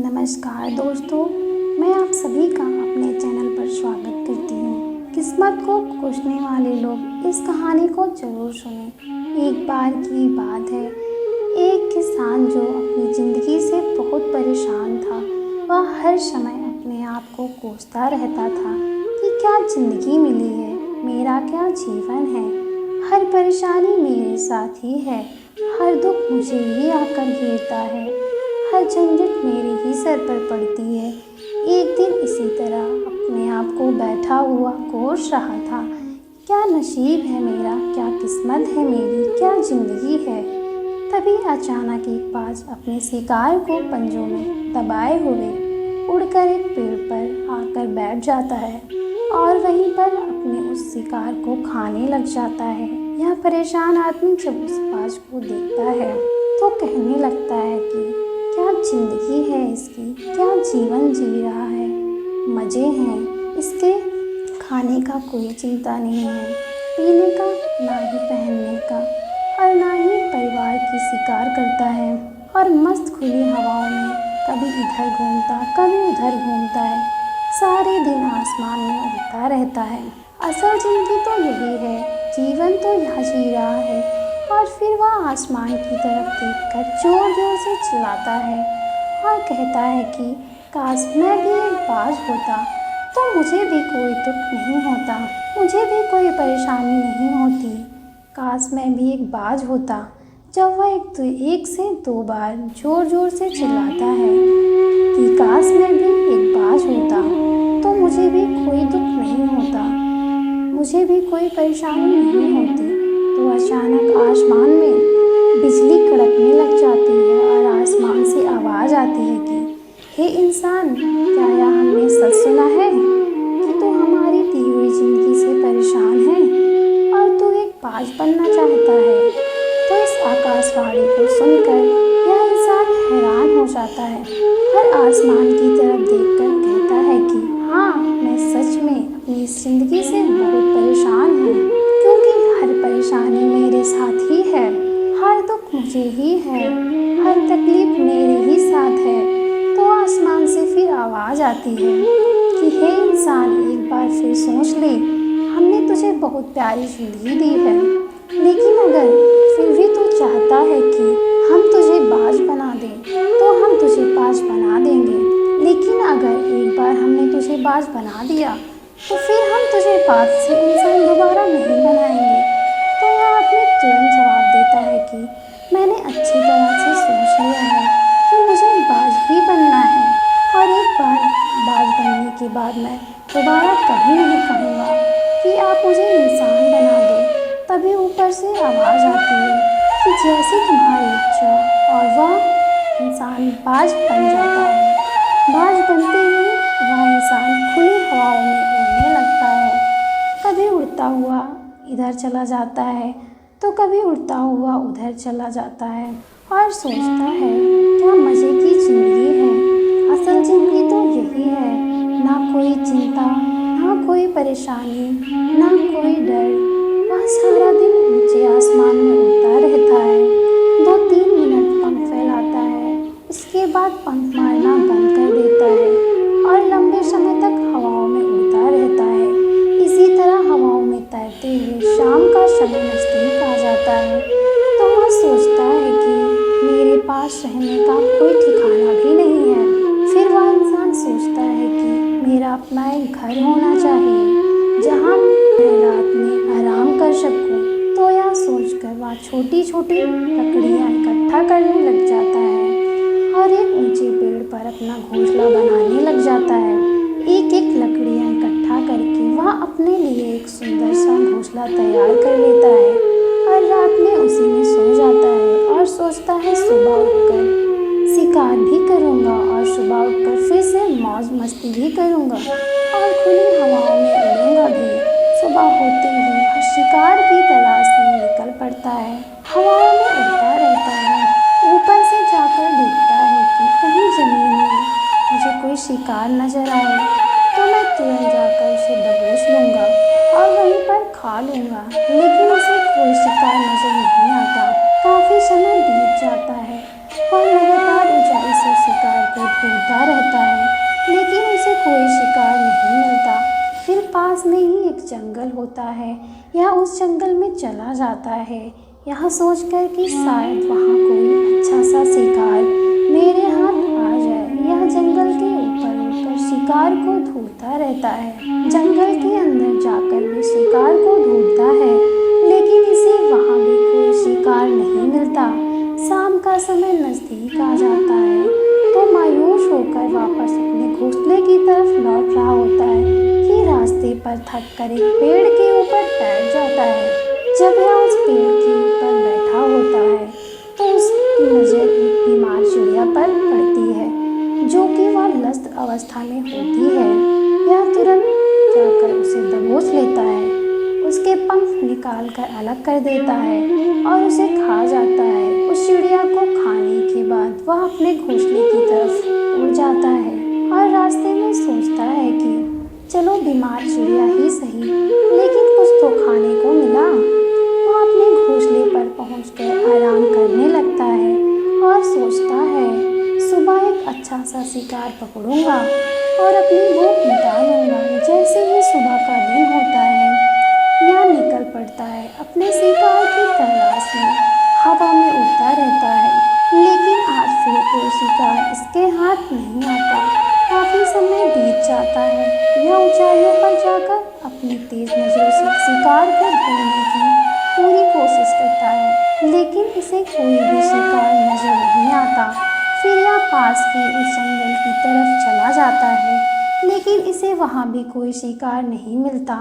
नमस्कार दोस्तों, मैं आप सभी का अपने चैनल पर स्वागत करती हूँ। किस्मत को कोसने वाले लोग इस कहानी को ज़रूर सुनें। एक बार की बात है, एक किसान जो अपनी ज़िंदगी से बहुत परेशान था। वह हर समय अपने आप को कोसता रहता था कि क्या ज़िंदगी मिली है, मेरा क्या जीवन है। हर परेशानी मेरे साथ ही है, हर दुख मुझे ही आकर घेरता है, हर झंझट मेरे ही सर पर पड़ती है। एक दिन इसी तरह अपने आप को बैठा हुआ कोस रहा था। क्या नसीब है मेरा, क्या किस्मत है मेरी, क्या ज़िंदगी है। तभी अचानक एक बाज अपने शिकार को पंजों में दबाए हुए उड़कर एक पेड़ पर आकर बैठ जाता है और वहीं पर अपने उस शिकार को खाने लग जाता है। यह परेशान आदमी जब उस बाज को देखता है तो कहने लगता है कि क्या ज़िंदगी है इसकी, क्या जीवन जी रहा है। मज़े हैं इसके, खाने का कोई चिंता नहीं है, पीने का ना ही पहनने का, और ना ही परिवार की शिकार करता है। और मस्त खुली हवाओं में कभी इधर घूमता कभी उधर घूमता है, सारे दिन आसमान में उड़ता रहता है। असल ज़िंदगी तो यही है, जीवन तो यह जी रहा है। और फिर वह आसमान की तरफ देखकर जोर जोर से चिल्लाता है और कहता है कि काश मैं भी एक बाज होता तो मुझे भी कोई दुख नहीं होता, मुझे भी कोई परेशानी नहीं होती। काश मैं भी एक बाज होता। जब वह एक से दो बार जोर जोर से चिल्लाता है कि काश मैं भी एक बाज होता तो मुझे भी कोई दुख नहीं होता, मुझे भी कोई परेशानी नहीं होती, तो अचानक आसमान में बिजली कड़कने लग जाती है और आसमान से आवाज़ आती है कि हे इंसान, क्या यह हमने सच सुना है कि तू हमारी दी हुई ज़िंदगी से परेशान है और तू एक बाज बनना चाहता है। तो इस आकाशवाणी को सुनकर यह इंसान हैरान हो जाता है और आसमान की तरफ देखकर कहता है कि हाँ, मैं सच में अपनी इस ज़िंदगी से बहुत परेशान हूँ, क्योंकि हर परेशानी मेरे साथ ही है, हर दुख मुझे ही है, हर तकलीफ मेरे ही साथ है। तो आसमान से फिर आवाज़ आती है कि हे इंसान, एक बार फिर सोच ले, हमने तुझे बहुत प्यारी ज़िंदगी दी है, लेकिन अगर फिर भी तू चाहता है कि हम तुझे बाज बना दें तो हम तुझे बाज बना देंगे। लेकिन अगर एक बार हमने तुझे बाज बना दिया तो फिर हम तुझे बाज से इंसान दोबारा नहीं बनाएंगे। तो यह आदमी तुरंत जवाब देता है कि मैंने अच्छी तरह से सोच लिया है कि मुझे बाज ही बनना है, और एक बार बाज बनने के बाद मैं दोबारा कभी नहीं कहूँगा कि आप मुझे इंसान बना दो। तभी ऊपर से आवाज़ आती है कि जैसी तुम्हारी इच्छा, और वह इंसान बाज बन जाता है। बाज बनते ही वह इंसान खुली हवाओं में उड़ने लगता है, कभी उड़ता हुआ इधर चला जाता है तो कभी उड़ता हुआ उधर चला जाता है और सोचता है क्या मज़े की ज़िंदगी है। असल ज़िंदगी तो यही है, ना कोई चिंता, ना कोई परेशानी, ना कोई डर। वह सारा दिन ऊंचे आसमान में उड़ता रहता है, 2-3 मिनट पंख फैलाता है, उसके बाद पंख मारना बंद कर देता है और लंबे समय तक हवाओं में उड़ता रहता है। इसी तरह हवाओं में तैरते हुए शाम का समय नज़दीक आ जाता है तो वह सोचता है कि मेरे पास रहने का कोई ठिकाना भी नहीं है। फिर वह इंसान सोचता है कि मेरा अपना एक घर होना चाहिए जहाँ मैं रात में आराम कर सकूँ। तो यह सोचकर वह छोटी छोटी लकड़ियाँ इकट्ठा करने लग जाता है और एक ऊंचे पेड़ पर अपना घोंसला बनाने लग जाता है। एक एक लकड़ियाँ इकट्ठा करके वह अपने लिए एक सुंदर सा घोंसला तैयार कर लेता है और रात में उसी में सो जाता है और सोचता है सुबह उठकर शिकार भी करूँगा और सुबह उठकर फिर से मौज मस्ती भी करूँगा और खुली हवाओं में उड़ूँगा भी। सुबह होते ही वह शिकार की तलाश में निकल पड़ता है, हवाओं में उड़ता रहता है, ऊपर से जाकर देखता है कि कहीं ज़मीन में मुझे कोई शिकार नजर आए तो मैं तुरंत जाकर उसे दबोच लूँगा और वहीं पर खा लूँगा। लेकिन उसे कोई शिकार नजर नहीं आता। काफ़ी समय बीत जाता है, वह लगातार ऊंचाई से शिकार को ढूंढता रहता है, लेकिन उसे कोई शिकार नहीं मिलता। फिर पास में ही एक जंगल होता है। यह उस जंगल में चला जाता है, यह सोचकर कि शायद वहाँ कोई अच्छा सा शिकार मेरे हाथ आ जाए। यह जंगल के ऊपर उड़कर शिकार को ढूंढता रहता है। जंगल के अंदर जाकर भी शिकार को ढूंढता है, लेकिन इसे वहाँ भी कोई शिकार नहीं मिलता। शाम का समय नजदीक आ जाता है, तो मायूस होकर वापस अपने घोंसले की तरफ लौट रहा होता है कि रास्ते पर थक कर एक पेड़ के ऊपर बैठ जाता है। जब वह उस पेड़ के ऊपर बैठा होता है, तो उसकी नज़र एक बीमार चिड़िया पर पड़ती है, जो कि वह लस्त अवस्था में होती है। यह तुरंत जाकर उसे दबोच लेता है, उसके पंख निकाल कर अलग कर देता है और उसे खा जाता है। उस चिड़िया को खाने के बाद वह अपने घोंसले की तरफ उड़ जाता है और रास्ते में सोचता है कि चलो बीमार चिड़िया ही सही, लेकिन कुछ तो खाने को मिला। वह अपने घोंसले पर पहुंचकर आराम करने लगता है और सोचता है सुबह एक अच्छा सा शिकार पकड़ूंगा और अपनी भूख मिटा लूंगा। जैसे ही सुबह का दिन होता है, यह निकल पड़ता है अपने शिकार की तलाश में। हवा में उड़ता रहता है, लेकिन आज फिर कोई शिकार इसके हाथ नहीं आता। काफी समय बीत जाता है। यह ऊंचाइयों पर जाकर अपनी तेज नजरों से शिकार को ढूंढने की पूरी कोशिश करता है, लेकिन इसे कोई भी शिकार नजर नहीं आता। फिर यह पास के उस जंगल की तरफ चला जाता है, लेकिन इसे वहाँ भी कोई शिकार नहीं मिलता।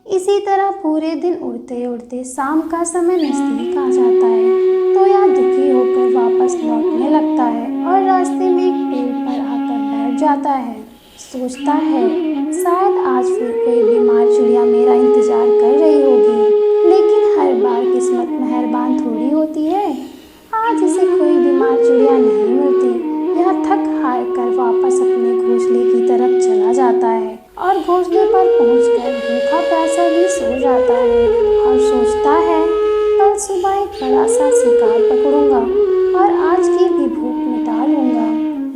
इसी तरह पूरे दिन उड़ते उड़ते शाम का समय नजदीक आ जाता है, तो यह दुखी होकर वापस लौटने लगता है और रास्ते में एक पेड़ पर आकर बैठ जाता है। सोचता है शायद आज फिर कोई बीमार चिड़िया मेरा इंतजार कर रही होगी, लेकिन हर बार किस्मत मेहरबान थोड़ी होती है। आज इसे कोई बीमार चिड़िया नहीं मिलती। यह थक हार कर वापस अपने घोंसले की तरफ चला जाता है और घोंसले पर पहुंचकर भूखा प्यासा भी सो जाता है और सोचता है कल सुबह एक बड़ा सा शिकार पकड़ूंगा और आज की भी भूख मिटा लूंगा।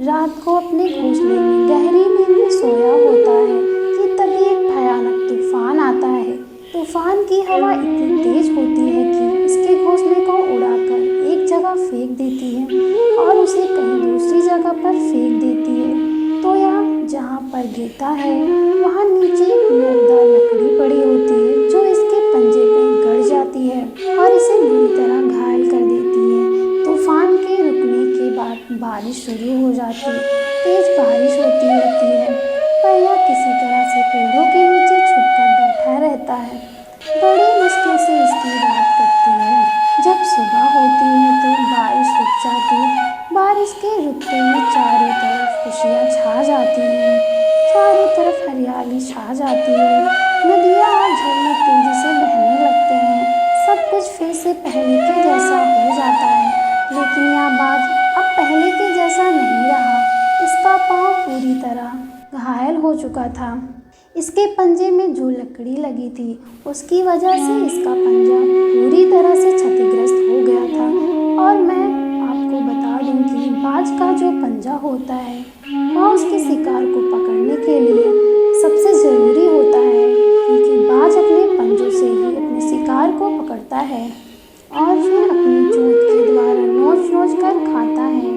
रात को अपने घोंसले में गहरी नींद में सोया होता है कि तभी एक भयानक तूफान आता है। तूफान की हवा इतनी तेज होती है कि इसके घोंसले को उड़ाकर एक जगह फेंक देती है और उसे कहीं दूसरी जगह पर फेंक देती है। तो यह जहाँ पर गिरता है, वहाँ नीचे एक नोकदार लकड़ी पड़ी होती है, जो इसके पंजे पे गड़ जाती है और इसे बुरी तरह घायल कर देती है। तूफान के रुकने के बाद बारिश शुरू हो जाती है। तेज बारिश होती है, पर यह किसी तरह से पेड़ों के नीचे छुपकर बैठा रहता है। बड़ी मुश्किल से इसकी रात कटती है। जब सुबह होती है तो बारिश रुक जाती है। बारिश के रुकते ही चारों तरफ खुशियाँ छा जाती हैं, चारों तरफ हरियाली छा जाती है। नदियाँ और झरने तेजी से बहने लगते हैं। सब कुछ फिर से पहले के जैसा हो जाता है, लेकिन यह बाज अब पहले के जैसा नहीं रहा। इसका पाँव पूरी तरह घायल हो चुका था। इसके पंजे में जो लकड़ी लगी थी, उसकी वजह से इसका पंजा पूरी तरह से क्षतिग्रस्त हो गया था। और मैं आपको बता दूं कि बाज का जो पंजा होता है, वह उसके शिकार को पकड़ने के लिए सबसे ज़रूरी होता है, क्योंकि बाज अपने पंजों से ही अपने शिकार को पकड़ता है और फिर अपनी चोंच के द्वारा नोच नोच कर खाता है।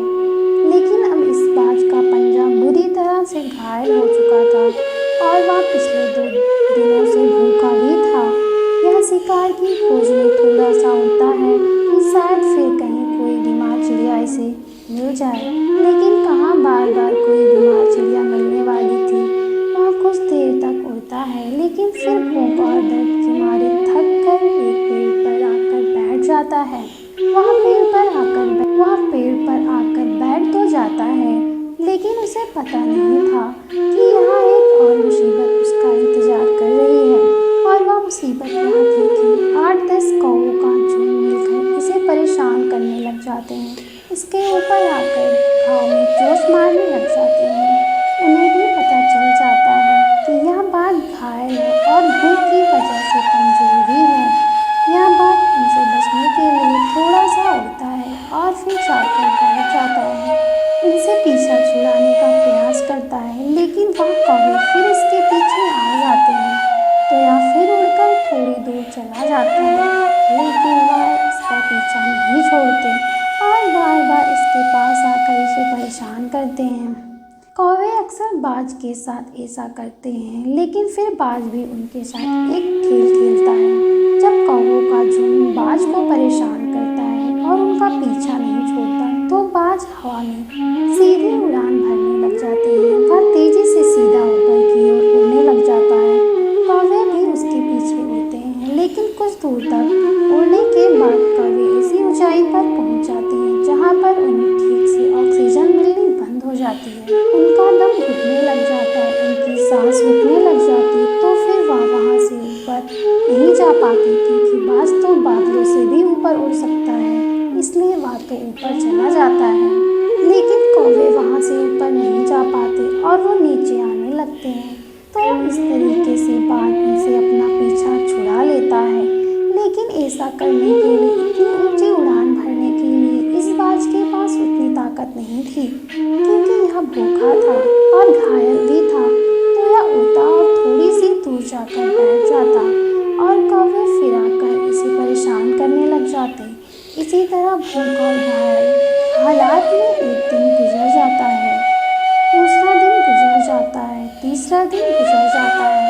लेकिन अब इस बाज का पंजा बुरी तरह से घायल हो चुका था और वह पिछले 2 दिनों से भूखा भी था। यह शिकार की खोज में थोड़ा सा उड़ता है कि शायद फिर कहीं कोई बीमार चिड़िया इसे मिल जाए, लेकिन कहाँ बार बार कोई बीमार चिड़िया मिलने वाली थी। वह कुछ देर तक उड़ता है, लेकिन फिर भूख और दर्द के मारे थक कर एक पेड़ पर आकर बैठ जाता है। वह पेड़ पर आकर बैठ तो जाता है, लेकिन उसे पता नहीं था कि यहाँ एक और मुसीबत उसका इंतजार कर रही है। और वह मुसीबत यहाँ थी कि 8-10 कौवों का झुंड मिलकर इसे परेशान करने लग जाते हैं। इसके ऊपर आकर घाव में चोट मारने लग जाते हैं। उन्हें भी पता चल जाता है कि यह बाघ घायल है और भूख की वजह से कमजोर भी है। यह बाघ उनसे बचने के लिए थोड़ा सा उड़ता है और फिर जाकर बैठ जाता है। उनसे पीछा छुड़ाने का कौवे अक्सर बाज के साथ ऐसा करते हैं, लेकिन फिर बाज भी उनके साथ एक खेल खेलता है। जब कौवों का झुंड बाज को परेशान करता है और उनका पीछा नहीं छोड़ता, तो बाज हवा में सीधी उड़ान भरने लग जाते हैं। वह तेजी से सीधा ऊपर की ओर उड़ने लग जाता है। कौवे भी उसके पीछे उड़ते हैं, लेकिन कुछ दूर तक उड़ने के बाद कौवे ऐसी ऊंचाई पर पहुंच जाते हैं जहां पर उन्हें ठीक से ऑक्सीजन मिलनी बंद हो जाती है। उनका दम घुटने लग जाता है, उनकी सांस रुकने लग जाती है। तो फिर वह वहां से ऊपर नहीं जा पाती, क्योंकि बाज तो बादलों से भी ऊपर उड़ सकता है, इसलिए वह तो ऊपर चला जाता है। लेकिन कौवे वहां से ऊपर नहीं जा पाते और वो नीचे आने लगते हैं। तो इस तरीके से बाज उनसे अपना पीछा छुड़ा लेता है। लेकिन ऐसा करने के लिए, इतनी ऊंची उड़ान भरने के लिए इस बाज के पास उतनी ताकत नहीं थी, क्योंकि यह भूखा था और घायल भी था। तो यह उड़ता और थोड़ी सी दूर जाकर बैठ जाता और कौवे फिर आकर इसे परेशान करने लग जाते। इसी तरह भूख और घायल हालात में एक दिन गुजर जाता है, दूसरा दिन गुजर जाता है, तीसरा दिन गुजर जाता है,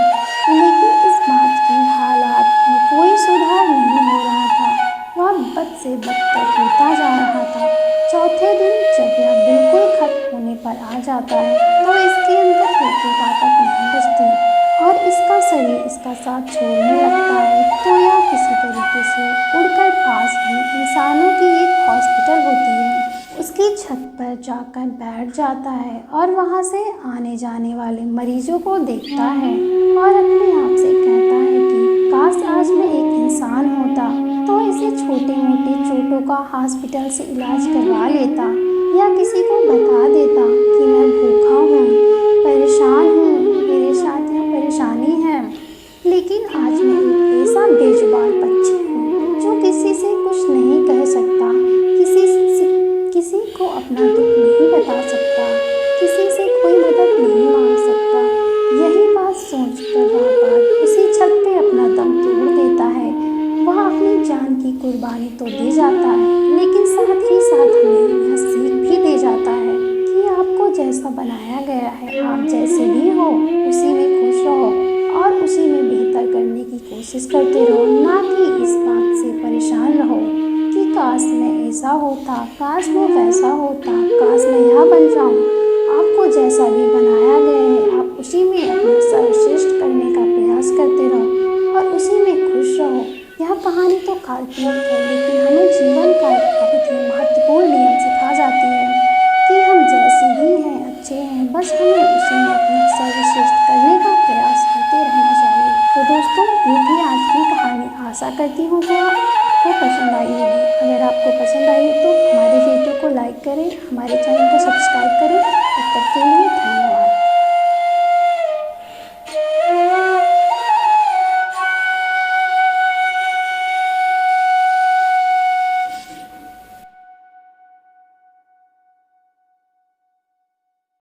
लेकिन इस बात की हालात में कोई सुधार नहीं हो रहा था। वह बद से बदतर होता जा रहा था। चौथे दिन जब यह बिल्कुल खत्म होने पर आ जाता है, तो इसके अंदर बिल्कुल ताकत नहीं बचती और इसका शरीर इसका साथ छोड़ने लगता है। तो यह किसी तरीके से उड़कर पास ही इंसानों की एक हॉस्पिटल होती है, उसकी छत पर जाकर बैठ जाता है और वहां से आने जाने वाले मरीजों को देखता है और अपने आप से कहता है कि काश आज मैं एक इंसान होता तो इसे छोटे मोटे चोटों का हॉस्पिटल से इलाज करवा लेता, या किसी को बता देता कि मैं भूखा हूँ, परेशान हूँ, मेरे साथ यह परेशानी है। लेकिन आज मैं एक ऐसा बेजुबान पक्षी हूँ जो किसी से कुछ नहीं कह सकता, किसी को अपना दुख नहीं बता सकता, किसी से कोई मदद नहीं मांग सकता। यही बात सोचकर वह बाज उसी छत पे अपना दम तोड़ देता है। वह अपनी जान की कुर्बानी तो दे जाता है, लेकिन साथ ही साथ हमें यह सीख भी दे जाता है कि आपको जैसा बनाया गया है, आप जैसे भी हो उसी में खुश रहो और उसी में बेहतर करने की कोशिश करते रहो, ना कि इस बात से परेशान रहो कि काश मैं ऐसा होता, काश मैं वैसा होता, काश मैं यह बन जाऊं। आपको जैसा भी बनाया गया है, आप उसी में अपना सर्वश्रेष्ठ करने का प्रयास करते रहो और उसी में खुश रहो। यह कहानी तो काल्पनिक है, लेकिन हमें जीवन का एक बहुत ही महत्वपूर्ण नियम सिखा जाती है कि हम जैसे भी हैं, अच्छे हैं, बस हमें उसी में अपना सर्वश्रेष्ठ करने का प्रयास करते रहना चाहिए। तो दोस्तों, ये थी आज की कहानी। आशा करती हूँ कि आपको पसंद आई होगी। अगर आपको पसंद आई तो हमारे वीडियो को लाइक करें, हमारे चैनल को सब्सक्राइब करें। तब तक के लिए धन्यवाद।